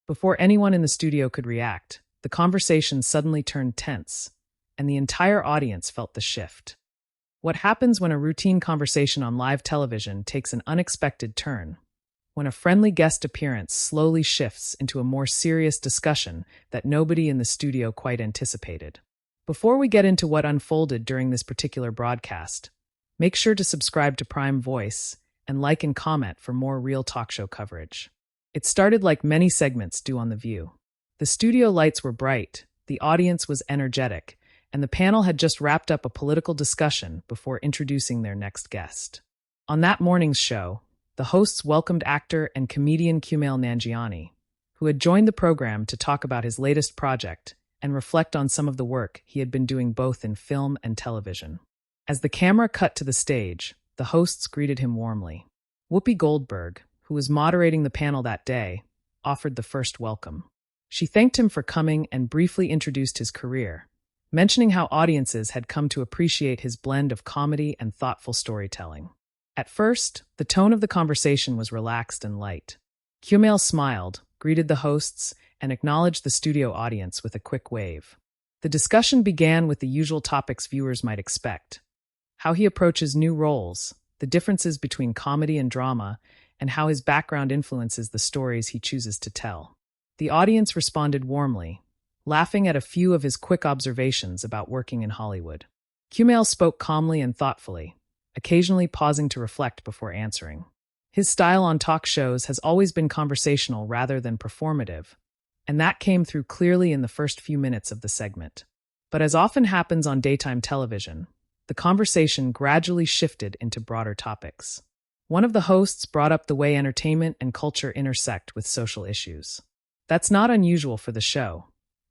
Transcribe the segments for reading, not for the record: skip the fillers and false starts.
Before anyone in the studio could react, the conversation suddenly turned tense, and the entire audience felt the shift. What happens when a routine conversation on live television takes an unexpected turn? When a friendly guest appearance slowly shifts into a more serious discussion that nobody in the studio quite anticipated. Before we get into what unfolded during this particular broadcast, make sure to subscribe to Prime Voice and like and comment for more real talk show coverage. It started like many segments do on The View. The studio lights were bright, the audience was energetic, and the panel had just wrapped up a political discussion before introducing their next guest. On that morning's show, the hosts welcomed actor and comedian Kumail Nanjiani, who had joined the program to talk about his latest project and reflect on some of the work he had been doing both in film and television. As the camera cut to the stage, the hosts greeted him warmly. Whoopi Goldberg, who was moderating the panel that day, offered the first welcome. She thanked him for coming and briefly introduced his career, mentioning how audiences had come to appreciate his blend of comedy and thoughtful storytelling. At first, the tone of the conversation was relaxed and light. Kumail smiled, greeted the hosts, and acknowledged the studio audience with a quick wave. The discussion began with the usual topics viewers might expect: how he approaches new roles, the differences between comedy and drama, and how his background influences the stories he chooses to tell. The audience responded warmly, laughing at a few of his quick observations about working in Hollywood. Kumail spoke calmly and thoughtfully, occasionally pausing to reflect before answering. His style on talk shows has always been conversational rather than performative, and that came through clearly in the first few minutes of the segment. But as often happens on daytime television, the conversation gradually shifted into broader topics. One of the hosts brought up the way entertainment and culture intersect with social issues. That's not unusual for the show.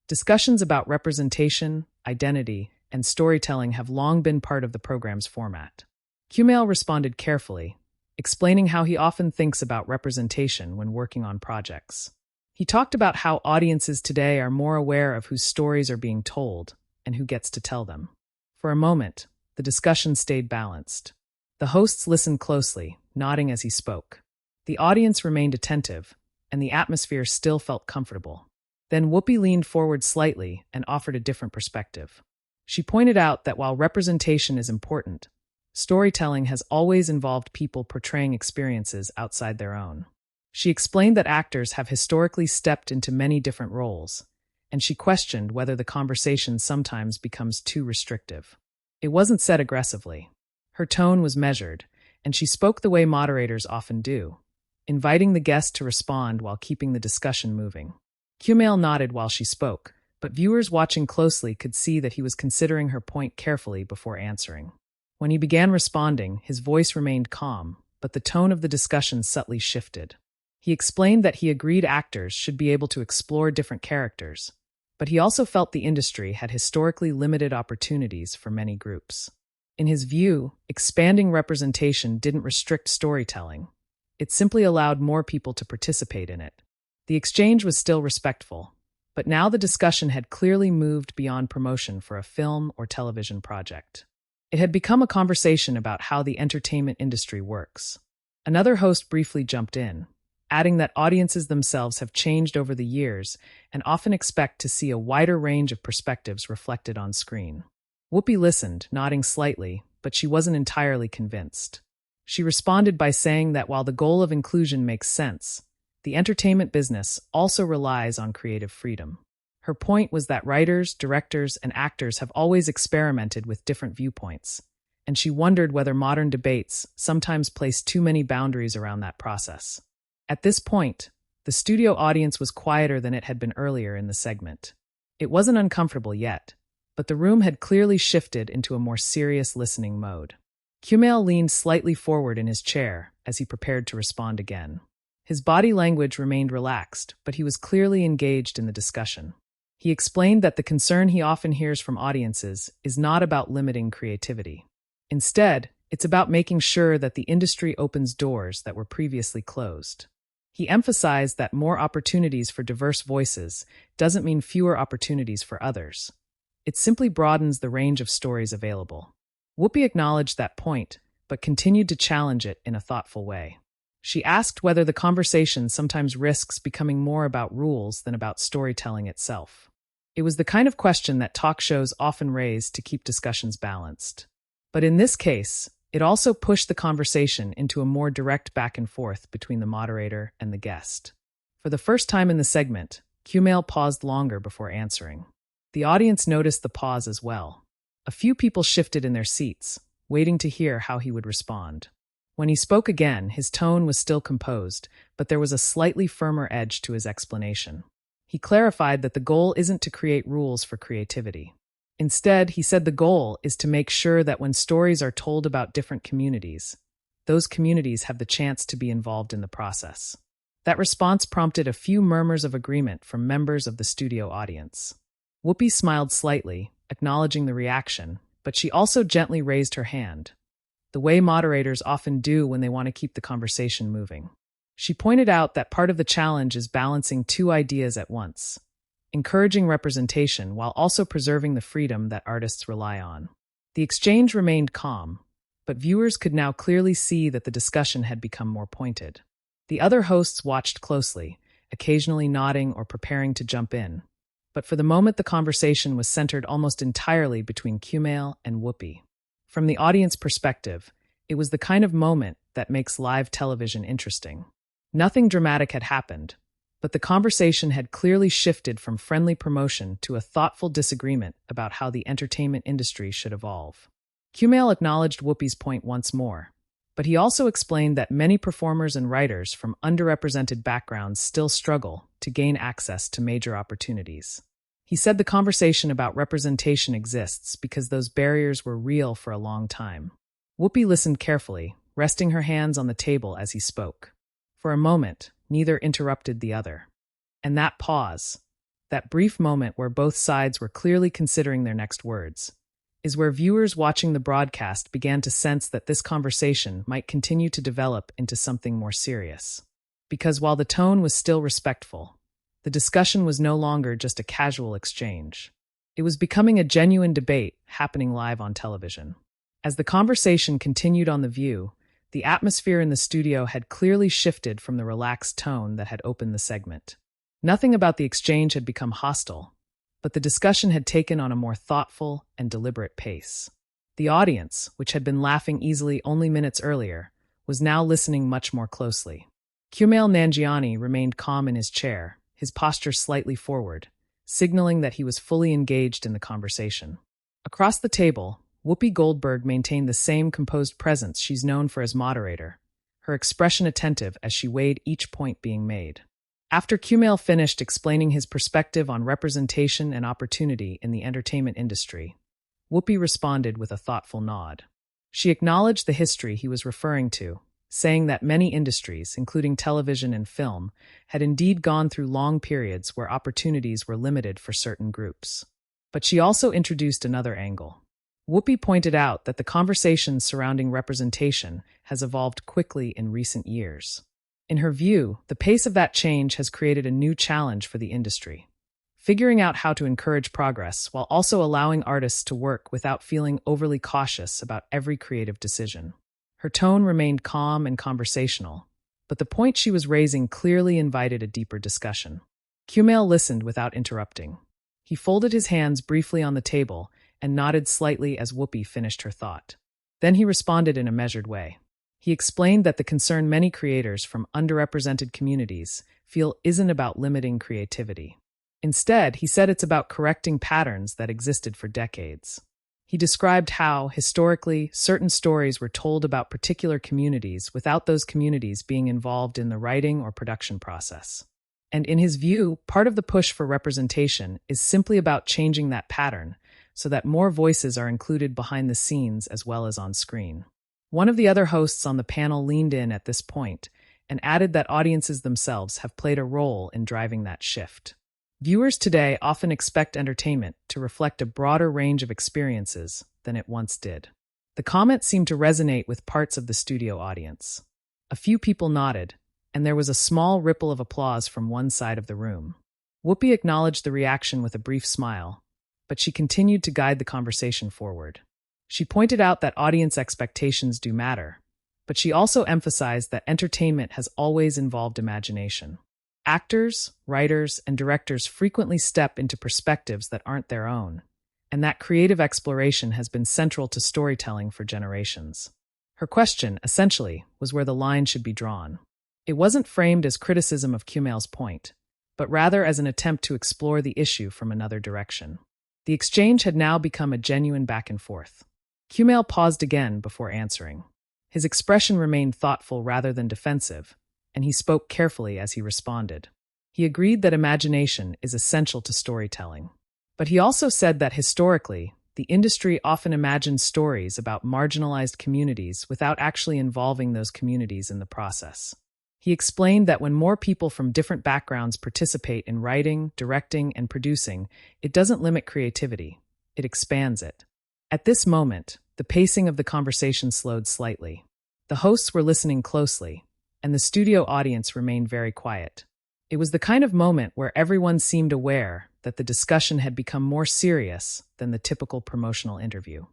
Discussions about representation, identity, and storytelling have long been part of the program's format. Kumail responded carefully, explaining how he often thinks about representation when working on projects. He talked about how audiences today are more aware of whose stories are being told and who gets to tell them. For a moment, the discussion stayed balanced. The hosts listened closely, nodding as he spoke. The audience remained attentive, and the atmosphere still felt comfortable. Then Whoopi leaned forward slightly and offered a different perspective. She pointed out that while representation is important, storytelling has always involved people portraying experiences outside their own. She explained that actors have historically stepped into many different roles, and she questioned whether the conversation sometimes becomes too restrictive. It wasn't said aggressively. Her tone was measured, and she spoke the way moderators often do, inviting the guest to respond while keeping the discussion moving. Kumail nodded while she spoke, but viewers watching closely could see that he was considering her point carefully before answering. When he began responding, his voice remained calm, but the tone of the discussion subtly shifted. He explained that he agreed actors should be able to explore different characters, but he also felt the industry had historically limited opportunities for many groups. In his view, expanding representation didn't restrict storytelling. It simply allowed more people to participate in it. The exchange was still respectful, but now the discussion had clearly moved beyond promotion for a film or television project. It had become a conversation about how the entertainment industry works. Another host briefly jumped in, adding that audiences themselves have changed over the years and often expect to see a wider range of perspectives reflected on screen. Whoopi listened, nodding slightly, but she wasn't entirely convinced. She responded by saying that while the goal of inclusion makes sense, the entertainment business also relies on creative freedom. Her point was that writers, directors, and actors have always experimented with different viewpoints, and she wondered whether modern debates sometimes place too many boundaries around that process. At this point, the studio audience was quieter than it had been earlier in the segment. It wasn't uncomfortable yet, but the room had clearly shifted into a more serious listening mode. Kumail leaned slightly forward in his chair as he prepared to respond again. His body language remained relaxed, but he was clearly engaged in the discussion. He explained that the concern he often hears from audiences is not about limiting creativity. Instead, it's about making sure that the industry opens doors that were previously closed. He emphasized that more opportunities for diverse voices doesn't mean fewer opportunities for others. It simply broadens the range of stories available. Whoopi acknowledged that point, but continued to challenge it in a thoughtful way. She asked whether the conversation sometimes risks becoming more about rules than about storytelling itself. It was the kind of question that talk shows often raise to keep discussions balanced. But in this case, it also pushed the conversation into a more direct back and forth between the moderator and the guest. For the first time in the segment, Kumail paused longer before answering. The audience noticed the pause as well. A few people shifted in their seats, waiting to hear how he would respond. When he spoke again, his tone was still composed, but there was a slightly firmer edge to his explanation. He clarified that the goal isn't to create rules for creativity. Instead, he said the goal is to make sure that when stories are told about different communities, those communities have the chance to be involved in the process. That response prompted a few murmurs of agreement from members of the studio audience. Whoopi smiled slightly, acknowledging the reaction, but she also gently raised her hand, the way moderators often do when they want to keep the conversation moving. She pointed out that part of the challenge is balancing two ideas at once, encouraging representation while also preserving the freedom that artists rely on. The exchange remained calm, but viewers could now clearly see that the discussion had become more pointed. The other hosts watched closely, occasionally nodding or preparing to jump in. But for the moment, the conversation was centered almost entirely between Kumail and Whoopi. From the audience perspective, it was the kind of moment that makes live television interesting. Nothing dramatic had happened, but the conversation had clearly shifted from friendly promotion to a thoughtful disagreement about how the entertainment industry should evolve. Kumail acknowledged Whoopi's point once more, but he also explained that many performers and writers from underrepresented backgrounds still struggle to gain access to major opportunities. He said the conversation about representation exists because those barriers were real for a long time. Whoopi listened carefully, resting her hands on the table as he spoke. For a moment, neither interrupted the other. And that pause, that brief moment where both sides were clearly considering their next words, is where viewers watching the broadcast began to sense that this conversation might continue to develop into something more serious. Because while the tone was still respectful, the discussion was no longer just a casual exchange. It was becoming a genuine debate happening live on television. As the conversation continued on The View, the atmosphere in the studio had clearly shifted from the relaxed tone that had opened the segment. Nothing about the exchange had become hostile, but the discussion had taken on a more thoughtful and deliberate pace. The audience, which had been laughing easily only minutes earlier, was now listening much more closely. Kumail Nanjiani remained calm in his chair, his posture slightly forward, signaling that he was fully engaged in the conversation. Across the table, Whoopi Goldberg maintained the same composed presence she's known for as moderator, her expression attentive as she weighed each point being made. After Kumail finished explaining his perspective on representation and opportunity in the entertainment industry, Whoopi responded with a thoughtful nod. She acknowledged the history he was referring to, saying that many industries, including television and film, had indeed gone through long periods where opportunities were limited for certain groups. But she also introduced another angle. Whoopi pointed out that the conversation surrounding representation has evolved quickly in recent years. In her view, the pace of that change has created a new challenge for the industry, figuring out how to encourage progress while also allowing artists to work without feeling overly cautious about every creative decision. Her tone remained calm and conversational, but the point she was raising clearly invited a deeper discussion. Kumail listened without interrupting. He folded his hands briefly on the table and nodded slightly as Whoopi finished her thought. Then he responded in a measured way. He explained that the concern many creators from underrepresented communities feel isn't about limiting creativity. Instead, he said it's about correcting patterns that existed for decades. He described how, historically, certain stories were told about particular communities without those communities being involved in the writing or production process. And in his view, part of the push for representation is simply about changing that pattern so that more voices are included behind the scenes as well as on screen. One of the other hosts on the panel leaned in at this point and added that audiences themselves have played a role in driving that shift. Viewers today often expect entertainment to reflect a broader range of experiences than it once did. The comment seemed to resonate with parts of the studio audience. A few people nodded, and there was a small ripple of applause from one side of the room. Whoopi acknowledged the reaction with a brief smile, but she continued to guide the conversation forward. She pointed out that audience expectations do matter, But she also emphasized that entertainment has always involved imagination. Actors, writers, and directors frequently step into perspectives that aren't their own, and that creative exploration has been central to storytelling for generations. Her question, essentially, was where the line should be drawn. It wasn't framed as criticism of Kumail's point, but rather as an attempt to explore the issue from another direction. The exchange had now become a genuine back and forth. Kumail paused again before answering. His expression remained thoughtful rather than defensive, and he spoke carefully as he responded. He agreed that imagination is essential to storytelling. But he also said that historically, the industry often imagined stories about marginalized communities without actually involving those communities in the process. He explained that when more people from different backgrounds participate in writing, directing, and producing, it doesn't limit creativity, it expands it. At this moment, the pacing of the conversation slowed slightly. The hosts were listening closely, and the studio audience remained very quiet. It was the kind of moment where everyone seemed aware that the discussion had become more serious than the typical promotional interview.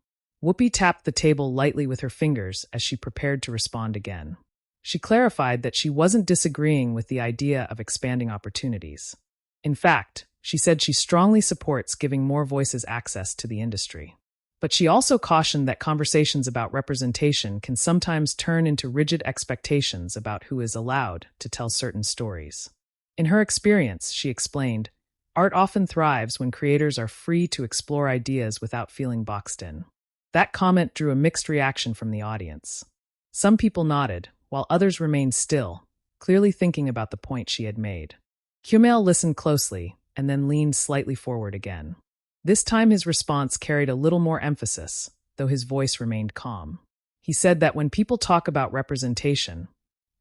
Whoopi tapped the table lightly with her fingers as she prepared to respond again. She clarified that she wasn't disagreeing with the idea of expanding opportunities. In fact, she said she strongly supports giving more voices access to the industry. But she also cautioned that conversations about representation can sometimes turn into rigid expectations about who is allowed to tell certain stories. In her experience, she explained, art often thrives when creators are free to explore ideas without feeling boxed in. That comment drew a mixed reaction from the audience. Some people nodded, while others remained still, clearly thinking about the point she had made. Kumail listened closely and then leaned slightly forward again. This time his response carried a little more emphasis, though his voice remained calm. He said that when people talk about representation,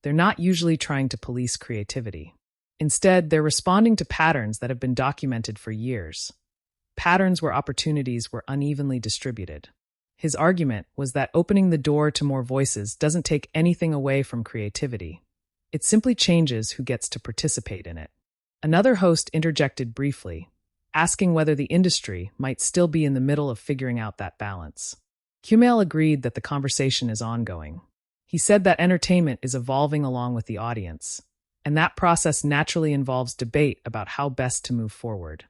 they're not usually trying to police creativity. Instead, they're responding to patterns that have been documented for years. Patterns where opportunities were unevenly distributed. His argument was that opening the door to more voices doesn't take anything away from creativity. It simply changes who gets to participate in it. Another host interjected briefly, asking whether the industry might still be in the middle of figuring out that balance. Kumail agreed that the conversation is ongoing. He said that entertainment is evolving along with the audience, and that process naturally involves debate about how best to move forward.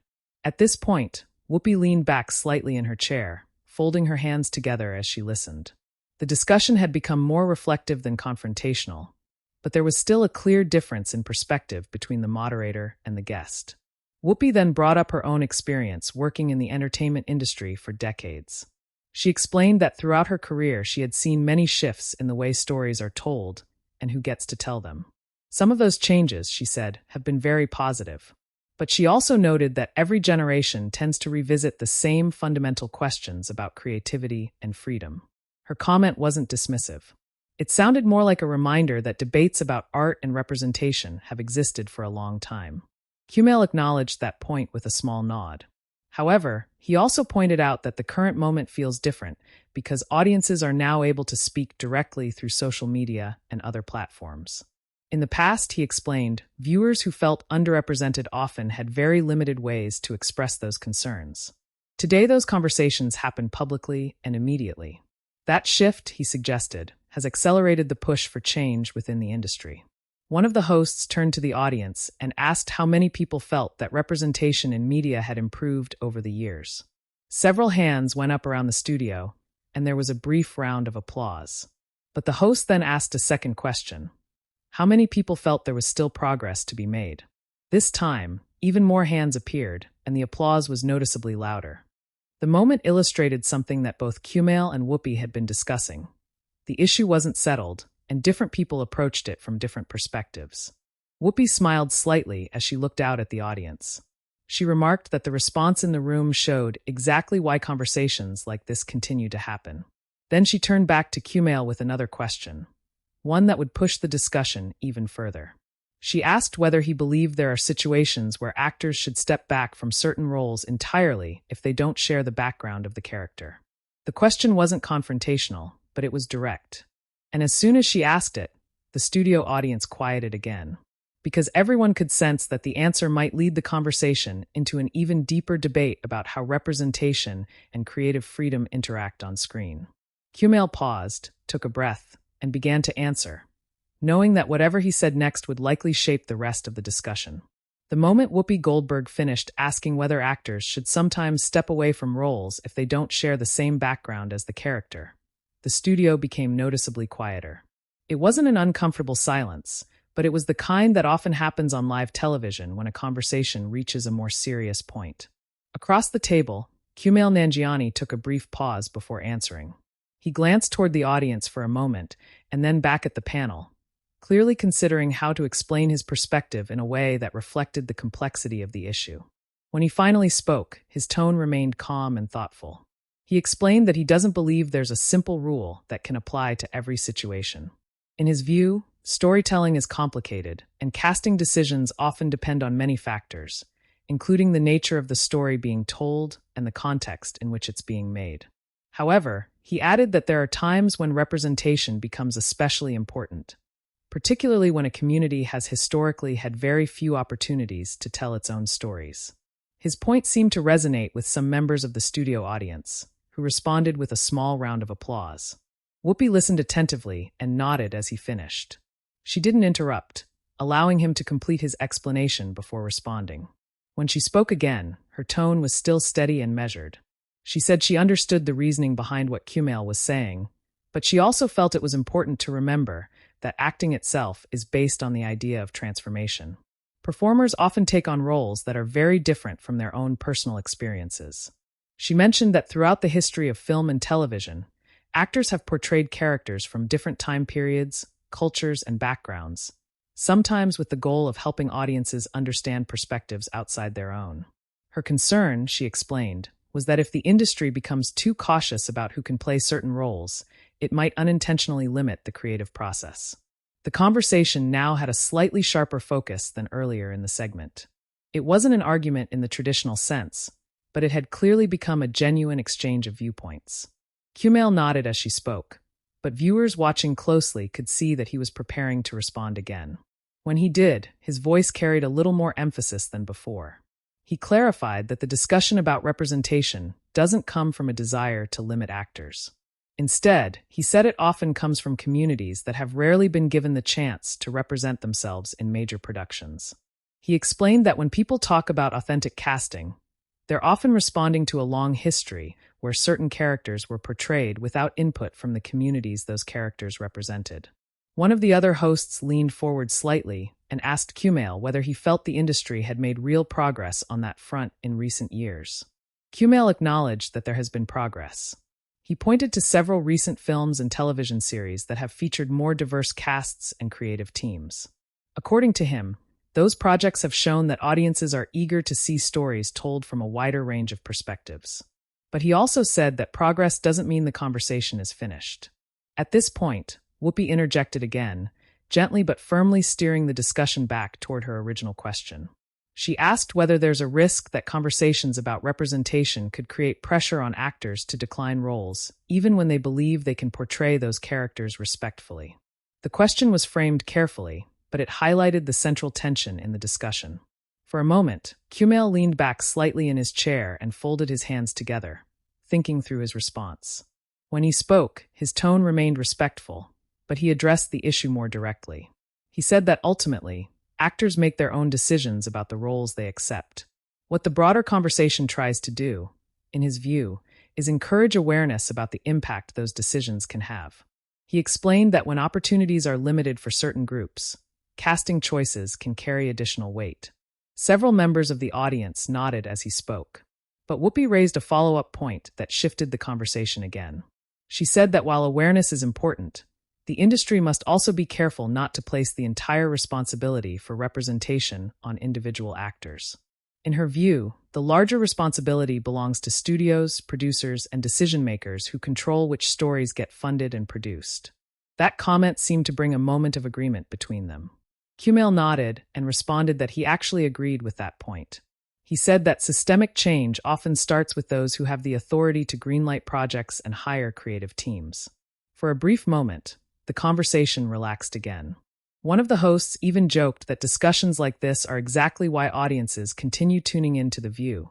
At this point, Whoopi leaned back slightly in her chair, folding her hands together as she listened. The discussion had become more reflective than confrontational, but there was still a clear difference in perspective between the moderator and the guest. Whoopi then brought up her own experience working in the entertainment industry for decades. She explained that throughout her career she had seen many shifts in the way stories are told and who gets to tell them. Some of those changes, she said, have been very positive. But she also noted that every generation tends to revisit the same fundamental questions about creativity and freedom. Her comment wasn't dismissive. It sounded more like a reminder that debates about art and representation have existed for a long time. Kumail acknowledged that point with a small nod. However, he also pointed out that the current moment feels different because audiences are now able to speak directly through social media and other platforms. In the past, he explained, viewers who felt underrepresented often had very limited ways to express those concerns. Today, those conversations happen publicly and immediately. That shift, he suggested, has accelerated the push for change within the industry. One of the hosts turned to the audience and asked how many people felt that representation in media had improved over the years. Several hands went up around the studio, and there was a brief round of applause. But the host then asked a second question. How many people felt there was still progress to be made? This time, even more hands appeared, and the applause was noticeably louder. The moment illustrated something that both Kumail and Whoopi had been discussing. The issue wasn't settled, and different people approached it from different perspectives. Whoopi smiled slightly as she looked out at the audience. She remarked that the response in the room showed exactly why conversations like this continue to happen. Then she turned back to Kumail with another question, one that would push the discussion even further. She asked whether he believed there are situations where actors should step back from certain roles entirely if they don't share the background of the character. The question wasn't confrontational, but it was direct. And as soon as she asked it, the studio audience quieted again, because everyone could sense that the answer might lead the conversation into an even deeper debate about how representation and creative freedom interact on screen. Kumail paused, took a breath, and began to answer, knowing that whatever he said next would likely shape the rest of the discussion. The moment Whoopi Goldberg finished asking whether actors should sometimes step away from roles if they don't share the same background as the character, the studio became noticeably quieter. It wasn't an uncomfortable silence, but it was the kind that often happens on live television when a conversation reaches a more serious point. Across the table, Kumail Nanjiani took a brief pause before answering. He glanced toward the audience for a moment and then back at the panel, clearly considering how to explain his perspective in a way that reflected the complexity of the issue. When he finally spoke, his tone remained calm and thoughtful. He explained that he doesn't believe there's a simple rule that can apply to every situation. In his view, storytelling is complicated, and casting decisions often depend on many factors, including the nature of the story being told and the context in which it's being made. However, he added that there are times when representation becomes especially important, particularly when a community has historically had very few opportunities to tell its own stories. His point seemed to resonate with some members of the studio audience, who responded with a small round of applause. Whoopi listened attentively and nodded as he finished. She didn't interrupt, allowing him to complete his explanation before responding. When she spoke again, her tone was still steady and measured. She said she understood the reasoning behind what Kumail was saying, but she also felt it was important to remember that acting itself is based on the idea of transformation. Performers often take on roles that are very different from their own personal experiences. She mentioned that throughout the history of film and television, actors have portrayed characters from different time periods, cultures, and backgrounds, sometimes with the goal of helping audiences understand perspectives outside their own. Her concern, she explained, was that if the industry becomes too cautious about who can play certain roles, it might unintentionally limit the creative process. The conversation now had a slightly sharper focus than earlier in the segment. It wasn't an argument in the traditional sense, but it had clearly become a genuine exchange of viewpoints. Kumail nodded as she spoke, but viewers watching closely could see that he was preparing to respond again. When he did, his voice carried a little more emphasis than before. He clarified that the discussion about representation doesn't come from a desire to limit actors. Instead, he said it often comes from communities that have rarely been given the chance to represent themselves in major productions. He explained that when people talk about authentic casting, they're often responding to a long history where certain characters were portrayed without input from the communities those characters represented. One of the other hosts leaned forward slightly and asked Kumail whether he felt the industry had made real progress on that front in recent years. Kumail acknowledged that there has been progress. He pointed to several recent films and television series that have featured more diverse casts and creative teams. According to him, those projects have shown that audiences are eager to see stories told from a wider range of perspectives. But he also said that progress doesn't mean the conversation is finished. At this point, Whoopi interjected again, gently but firmly steering the discussion back toward her original question. She asked whether there's a risk that conversations about representation could create pressure on actors to decline roles, even when they believe they can portray those characters respectfully. The question was framed carefully, but it highlighted the central tension in the discussion. For a moment, Kumail leaned back slightly in his chair and folded his hands together, thinking through his response. When he spoke, his tone remained respectful, but he addressed the issue more directly. He said that ultimately, actors make their own decisions about the roles they accept. What the broader conversation tries to do, in his view, is encourage awareness about the impact those decisions can have. He explained that when opportunities are limited for certain groups, casting choices can carry additional weight. Several members of the audience nodded as he spoke, but Whoopi raised a follow-up point that shifted the conversation again. She said that while awareness is important, the industry must also be careful not to place the entire responsibility for representation on individual actors. In her view, the larger responsibility belongs to studios, producers, and decision-makers who control which stories get funded and produced. That comment seemed to bring a moment of agreement between them. Kumail nodded and responded that he actually agreed with that point. He said that systemic change often starts with those who have the authority to greenlight projects and hire creative teams. For a brief moment, the conversation relaxed again. One of the hosts even joked that discussions like this are exactly why audiences continue tuning in to The View,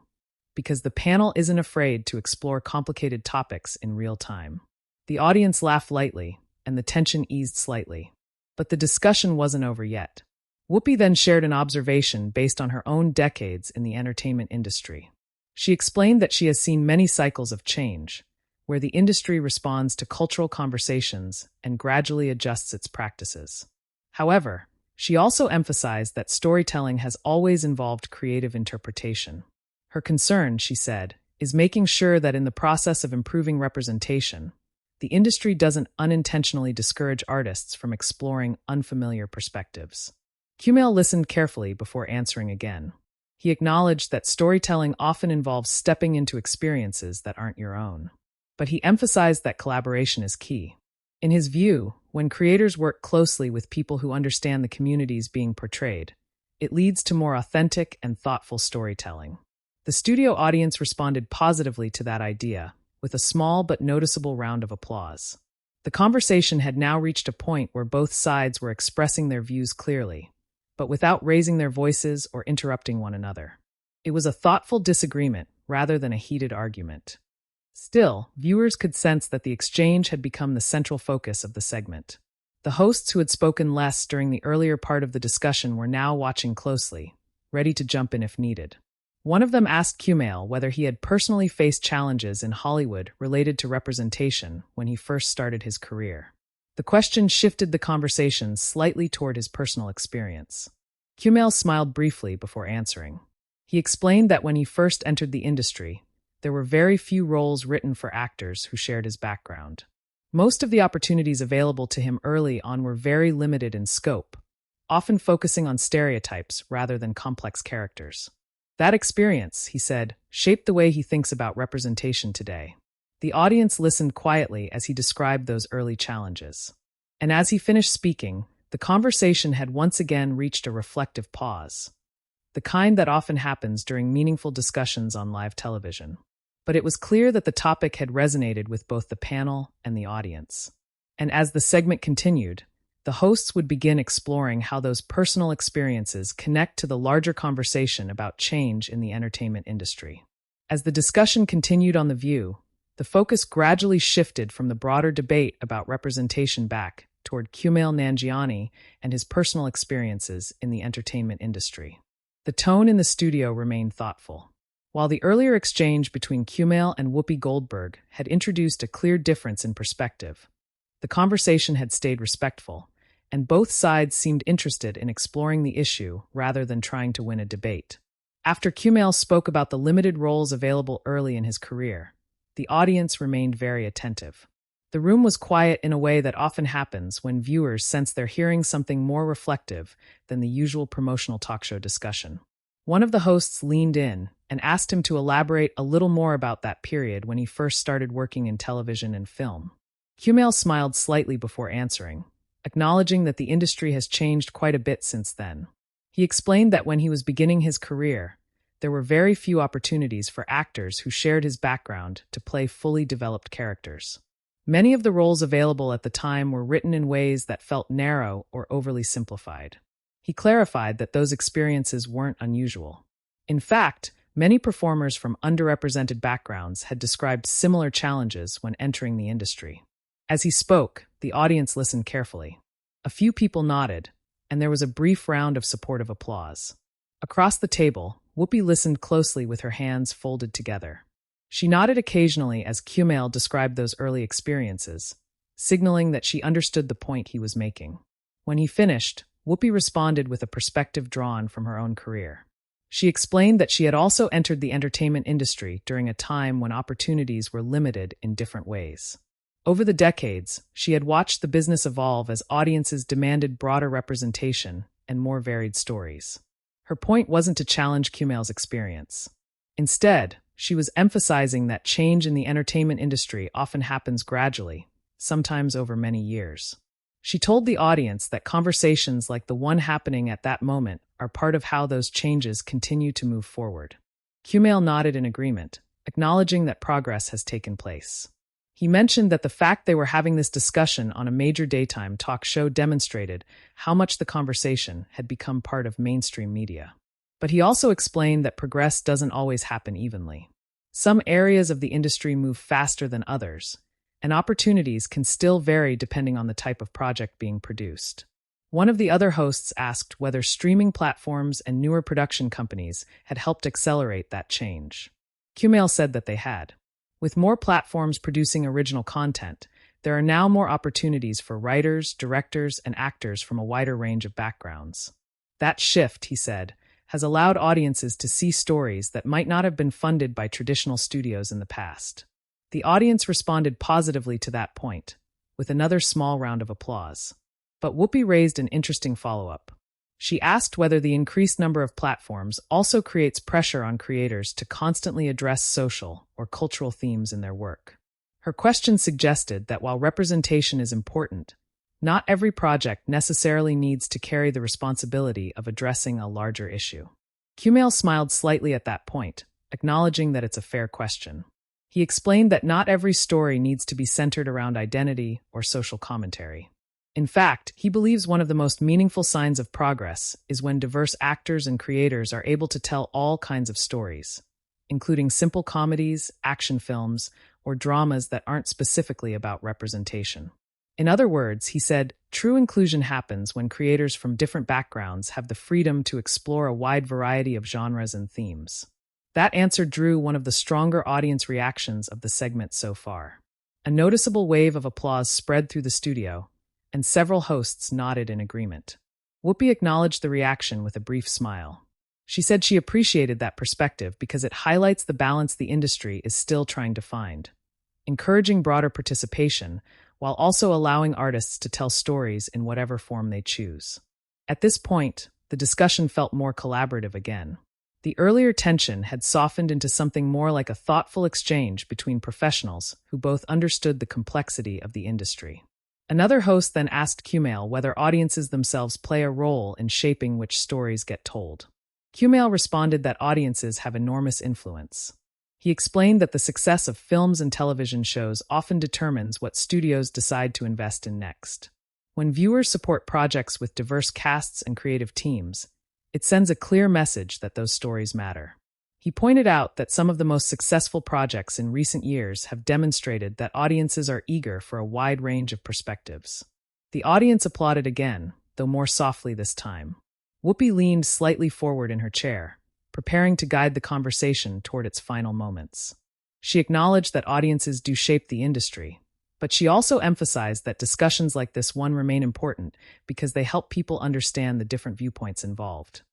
because the panel isn't afraid to explore complicated topics in real time. The audience laughed lightly, and the tension eased slightly. But the discussion wasn't over yet. Whoopi then shared an observation based on her own decades in the entertainment industry. She explained that she has seen many cycles of change, where the industry responds to cultural conversations and gradually adjusts its practices. However, she also emphasized that storytelling has always involved creative interpretation. Her concern, she said, is making sure that in the process of improving representation, the industry doesn't unintentionally discourage artists from exploring unfamiliar perspectives. Kumail listened carefully before answering again. He acknowledged that storytelling often involves stepping into experiences that aren't your own. But he emphasized that collaboration is key. In his view, when creators work closely with people who understand the communities being portrayed, it leads to more authentic and thoughtful storytelling. The studio audience responded positively to that idea, with a small but noticeable round of applause. The conversation had now reached a point where both sides were expressing their views clearly, but without raising their voices or interrupting one another. It was a thoughtful disagreement rather than a heated argument. Still, viewers could sense that the exchange had become the central focus of the segment. The hosts who had spoken less during the earlier part of the discussion were now watching closely, ready to jump in if needed. One of them asked Kumail whether he had personally faced challenges in Hollywood related to representation when he first started his career. The question shifted the conversation slightly toward his personal experience. Kumail smiled briefly before answering. He explained that when he first entered the industry, there were very few roles written for actors who shared his background. Most of the opportunities available to him early on were very limited in scope, often focusing on stereotypes rather than complex characters. That experience, he said, shaped the way he thinks about representation today. The audience listened quietly as he described those early challenges. And as he finished speaking, the conversation had once again reached a reflective pause, the kind that often happens during meaningful discussions on live television. But it was clear that the topic had resonated with both the panel and the audience. And as the segment continued, the hosts would begin exploring how those personal experiences connect to the larger conversation about change in the entertainment industry. As the discussion continued on The View, the focus gradually shifted from the broader debate about representation back toward Kumail Nanjiani and his personal experiences in the entertainment industry. The tone in the studio remained thoughtful. While the earlier exchange between Kumail and Whoopi Goldberg had introduced a clear difference in perspective, the conversation had stayed respectful, and both sides seemed interested in exploring the issue rather than trying to win a debate. After Kumail spoke about the limited roles available early in his career, the audience remained very attentive. The room was quiet in a way that often happens when viewers sense they're hearing something more reflective than the usual promotional talk show discussion. One of the hosts leaned in and asked him to elaborate a little more about that period when he first started working in television and film. Kumail smiled slightly before answering, acknowledging that the industry has changed quite a bit since then. He explained that when he was beginning his career, there were very few opportunities for actors who shared his background to play fully developed characters. Many of the roles available at the time were written in ways that felt narrow or overly simplified. He clarified that those experiences weren't unusual. In fact, many performers from underrepresented backgrounds had described similar challenges when entering the industry. As he spoke, the audience listened carefully. A few people nodded, and there was a brief round of supportive applause. Across the table, Whoopi listened closely with her hands folded together. She nodded occasionally as Kumail described those early experiences, signaling that she understood the point he was making. When he finished, Whoopi responded with a perspective drawn from her own career. She explained that she had also entered the entertainment industry during a time when opportunities were limited in different ways. Over the decades, she had watched the business evolve as audiences demanded broader representation and more varied stories. Her point wasn't to challenge Kumail's experience. Instead, she was emphasizing that change in the entertainment industry often happens gradually, sometimes over many years. She told the audience that conversations like the one happening at that moment are part of how those changes continue to move forward. Kumail nodded in agreement, acknowledging that progress has taken place. He mentioned that the fact they were having this discussion on a major daytime talk show demonstrated how much the conversation had become part of mainstream media. But he also explained that progress doesn't always happen evenly. Some areas of the industry move faster than others, and opportunities can still vary depending on the type of project being produced. One of the other hosts asked whether streaming platforms and newer production companies had helped accelerate that change. Kumail said that they had. With more platforms producing original content, there are now more opportunities for writers, directors, and actors from a wider range of backgrounds. That shift, he said, has allowed audiences to see stories that might not have been funded by traditional studios in the past. The audience responded positively to that point, with another small round of applause. But Whoopi raised an interesting follow-up. She asked whether the increased number of platforms also creates pressure on creators to constantly address social or cultural themes in their work. Her question suggested that while representation is important, not every project necessarily needs to carry the responsibility of addressing a larger issue. Kumail smiled slightly at that point, acknowledging that it's a fair question. He explained that not every story needs to be centered around identity or social commentary. In fact, he believes one of the most meaningful signs of progress is when diverse actors and creators are able to tell all kinds of stories, including simple comedies, action films, or dramas that aren't specifically about representation. In other words, he said, true inclusion happens when creators from different backgrounds have the freedom to explore a wide variety of genres and themes. That answer drew one of the stronger audience reactions of the segment so far. A noticeable wave of applause spread through the studio, and several hosts nodded in agreement. Whoopi acknowledged the reaction with a brief smile. She said she appreciated that perspective because it highlights the balance the industry is still trying to find, encouraging broader participation while also allowing artists to tell stories in whatever form they choose. At this point, the discussion felt more collaborative again. The earlier tension had softened into something more like a thoughtful exchange between professionals who both understood the complexity of the industry. Another host then asked Kumail whether audiences themselves play a role in shaping which stories get told. Kumail responded that audiences have enormous influence. He explained that the success of films and television shows often determines what studios decide to invest in next. When viewers support projects with diverse casts and creative teams, it sends a clear message that those stories matter. He pointed out that some of the most successful projects in recent years have demonstrated that audiences are eager for a wide range of perspectives. The audience applauded again, though more softly this time. Whoopi leaned slightly forward in her chair, preparing to guide the conversation toward its final moments. She acknowledged that audiences do shape the industry, but she also emphasized that discussions like this one remain important because they help people understand the different viewpoints involved.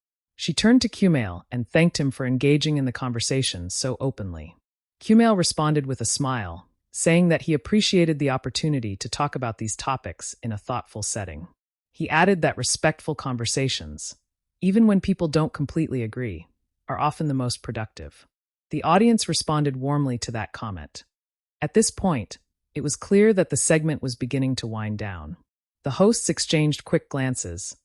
She turned to Kumail and thanked him for engaging in the conversation so openly. Kumail responded with a smile, saying that he appreciated the opportunity to talk about these topics in a thoughtful setting. He added that respectful conversations, even when people don't completely agree, are often the most productive. The audience responded warmly to that comment. At this point, it was clear that the segment was beginning to wind down. The hosts exchanged quick glances,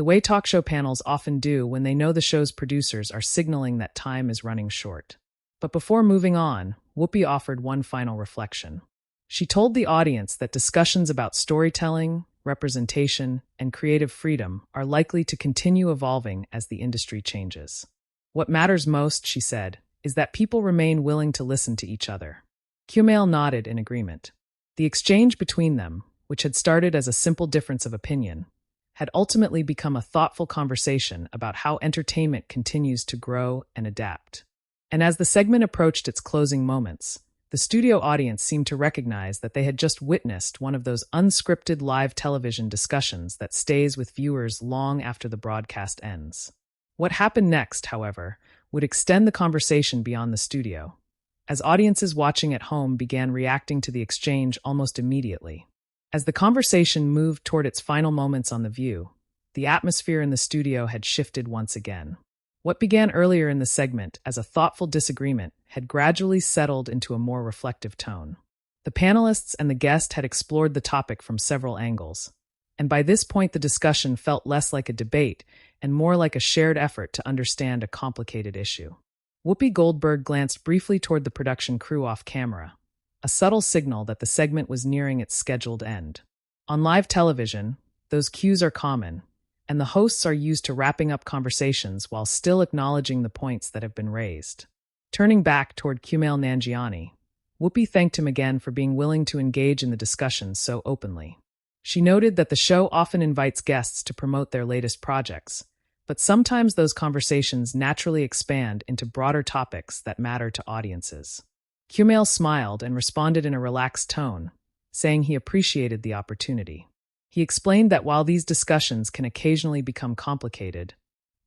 the way talk show panels often do when they know the show's producers are signaling that time is running short. But before moving on, Whoopi offered one final reflection. She told the audience that discussions about storytelling, representation, and creative freedom are likely to continue evolving as the industry changes. What matters most, she said, is that people remain willing to listen to each other. Kumail nodded in agreement. The exchange between them, which had started as a simple difference of opinion, had ultimately become a thoughtful conversation about how entertainment continues to grow and adapt. And as the segment approached its closing moments, the studio audience seemed to recognize that they had just witnessed one of those unscripted live television discussions that stays with viewers long after the broadcast ends. What happened next, however, would extend the conversation beyond the studio, as audiences watching at home began reacting to the exchange almost immediately. As the conversation moved toward its final moments on The View, the atmosphere in the studio had shifted once again. What began earlier in the segment as a thoughtful disagreement had gradually settled into a more reflective tone. The panelists and the guest had explored the topic from several angles, and by this point the discussion felt less like a debate and more like a shared effort to understand a complicated issue. Whoopi Goldberg glanced briefly toward the production crew off camera, a subtle signal that the segment was nearing its scheduled end. On live television, those cues are common, and the hosts are used to wrapping up conversations while still acknowledging the points that have been raised. Turning back toward Kumail Nanjiani, Whoopi thanked him again for being willing to engage in the discussion so openly. She noted that the show often invites guests to promote their latest projects, but sometimes those conversations naturally expand into broader topics that matter to audiences. Kumail smiled and responded in a relaxed tone, saying he appreciated the opportunity. He explained that while these discussions can occasionally become complicated,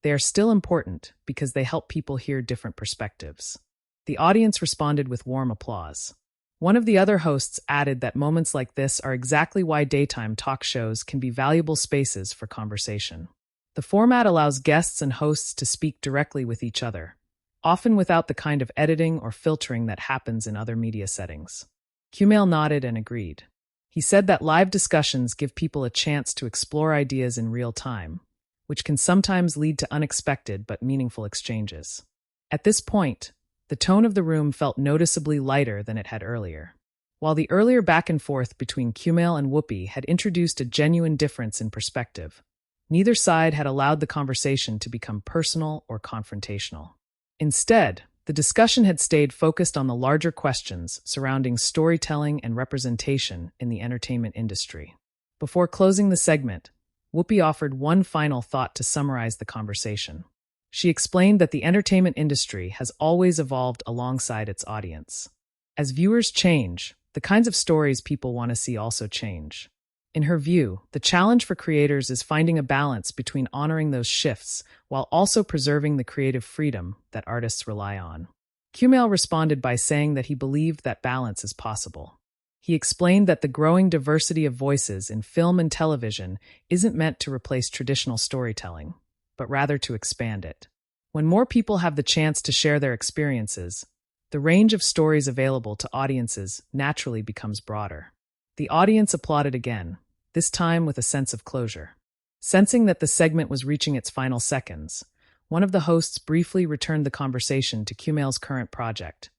they are still important because they help people hear different perspectives. The audience responded with warm applause. One of the other hosts added that moments like this are exactly why daytime talk shows can be valuable spaces for conversation. The format allows guests and hosts to speak directly with each other, often without the kind of editing or filtering that happens in other media settings. Kumail nodded and agreed. He said that live discussions give people a chance to explore ideas in real time, which can sometimes lead to unexpected but meaningful exchanges. At this point, the tone of the room felt noticeably lighter than it had earlier. While the earlier back and forth between Kumail and Whoopi had introduced a genuine difference in perspective, neither side had allowed the conversation to become personal or confrontational. Instead, the discussion had stayed focused on the larger questions surrounding storytelling and representation in the entertainment industry. Before closing the segment, Whoopi offered one final thought to summarize the conversation. She explained that the entertainment industry has always evolved alongside its audience. As viewers change, the kinds of stories people want to see also change. In her view, the challenge for creators is finding a balance between honoring those shifts while also preserving the creative freedom that artists rely on. Kumail responded by saying that he believed that balance is possible. He explained that the growing diversity of voices in film and television isn't meant to replace traditional storytelling, but rather to expand it. When more people have the chance to share their experiences, the range of stories available to audiences naturally becomes broader. The audience applauded again, this time with a sense of closure. Sensing that the segment was reaching its final seconds, one of the hosts briefly returned the conversation to Kumail's current project,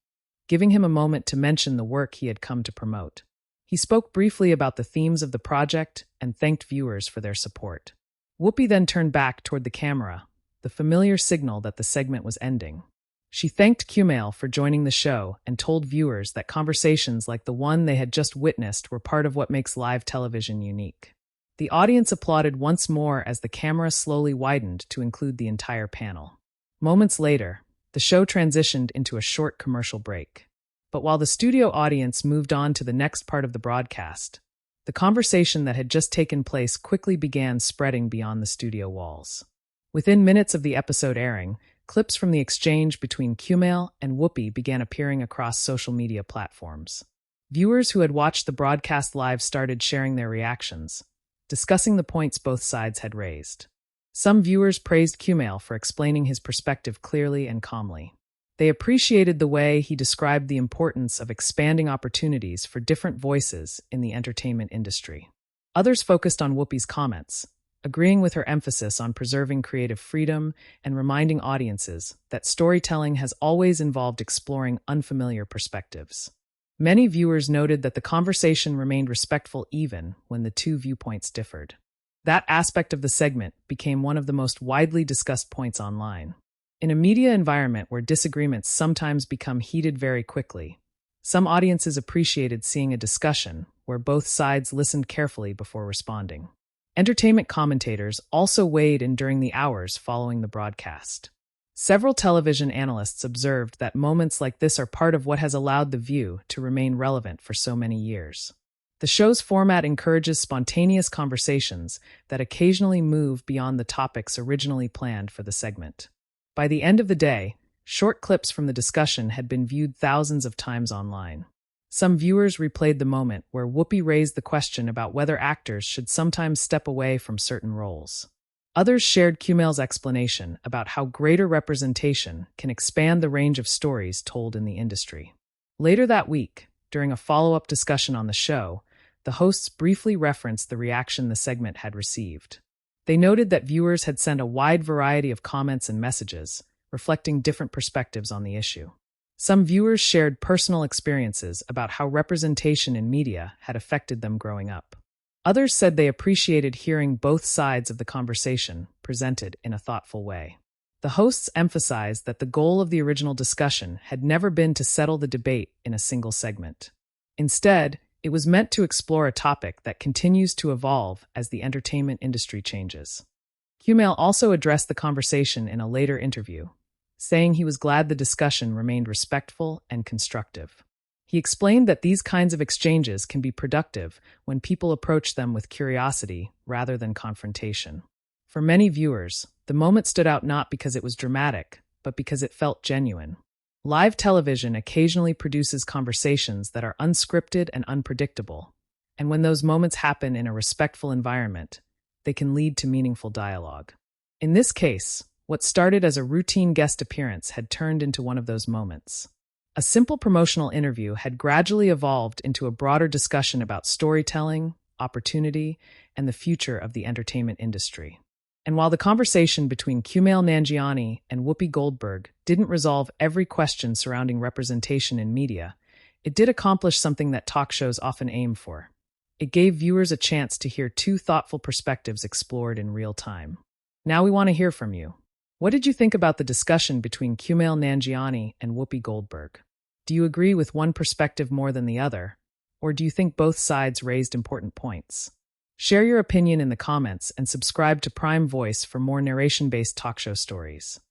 giving him a moment to mention the work he had come to promote. He spoke briefly about the themes of the project and thanked viewers for their support. Whoopi then turned back toward the camera, the familiar signal that the segment was ending. She thanked Kumail for joining the show and told viewers that conversations like the one they had just witnessed were part of what makes live television unique. The audience applauded once more as the camera slowly widened to include the entire panel. Moments later, the show transitioned into a short commercial break. But while the studio audience moved on to the next part of the broadcast, the conversation that had just taken place quickly began spreading beyond the studio walls. Within minutes of the episode airing, clips from the exchange between Kumail and Whoopi began appearing across social media platforms. Viewers who had watched the broadcast live started sharing their reactions, discussing the points both sides had raised. Some viewers praised Kumail for explaining his perspective clearly and calmly. They appreciated the way he described the importance of expanding opportunities for different voices in the entertainment industry. Others focused on Whoopi's comments, agreeing with her emphasis on preserving creative freedom and reminding audiences that storytelling has always involved exploring unfamiliar perspectives. Many viewers noted that the conversation remained respectful even when the two viewpoints differed. That aspect of the segment became one of the most widely discussed points online. In a media environment where disagreements sometimes become heated very quickly, some audiences appreciated seeing a discussion where both sides listened carefully before responding. Entertainment commentators also weighed in during the hours following the broadcast. Several television analysts observed that moments like this are part of what has allowed The View to remain relevant for so many years. The show's format encourages spontaneous conversations that occasionally move beyond the topics originally planned for the segment. By the end of the day, short clips from the discussion had been viewed thousands of times online. Some viewers replayed the moment where Whoopi raised the question about whether actors should sometimes step away from certain roles. Others shared Kumail's explanation about how greater representation can expand the range of stories told in the industry. Later that week, during a follow-up discussion on the show, the hosts briefly referenced the reaction the segment had received. They noted that viewers had sent a wide variety of comments and messages, reflecting different perspectives on the issue. Some viewers shared personal experiences about how representation in media had affected them growing up. Others said they appreciated hearing both sides of the conversation presented in a thoughtful way. The hosts emphasized that the goal of the original discussion had never been to settle the debate in a single segment. Instead, it was meant to explore a topic that continues to evolve as the entertainment industry changes. Kumail also addressed the conversation in a later interview, saying he was glad the discussion remained respectful and constructive. He explained that these kinds of exchanges can be productive when people approach them with curiosity rather than confrontation. For many viewers, the moment stood out not because it was dramatic, but because it felt genuine. Live television occasionally produces conversations that are unscripted and unpredictable, and when those moments happen in a respectful environment, they can lead to meaningful dialogue. In this case, what started as a routine guest appearance had turned into one of those moments. A simple promotional interview had gradually evolved into a broader discussion about storytelling, opportunity, and the future of the entertainment industry. And while the conversation between Kumail Nanjiani and Whoopi Goldberg didn't resolve every question surrounding representation in media, it did accomplish something that talk shows often aim for. It gave viewers a chance to hear two thoughtful perspectives explored in real time. Now we want to hear from you. What did you think about the discussion between Kumail Nanjiani and Whoopi Goldberg? Do you agree with one perspective more than the other, or do you think both sides raised important points? Share your opinion in the comments and subscribe to Prime Voice for more narration-based talk show stories.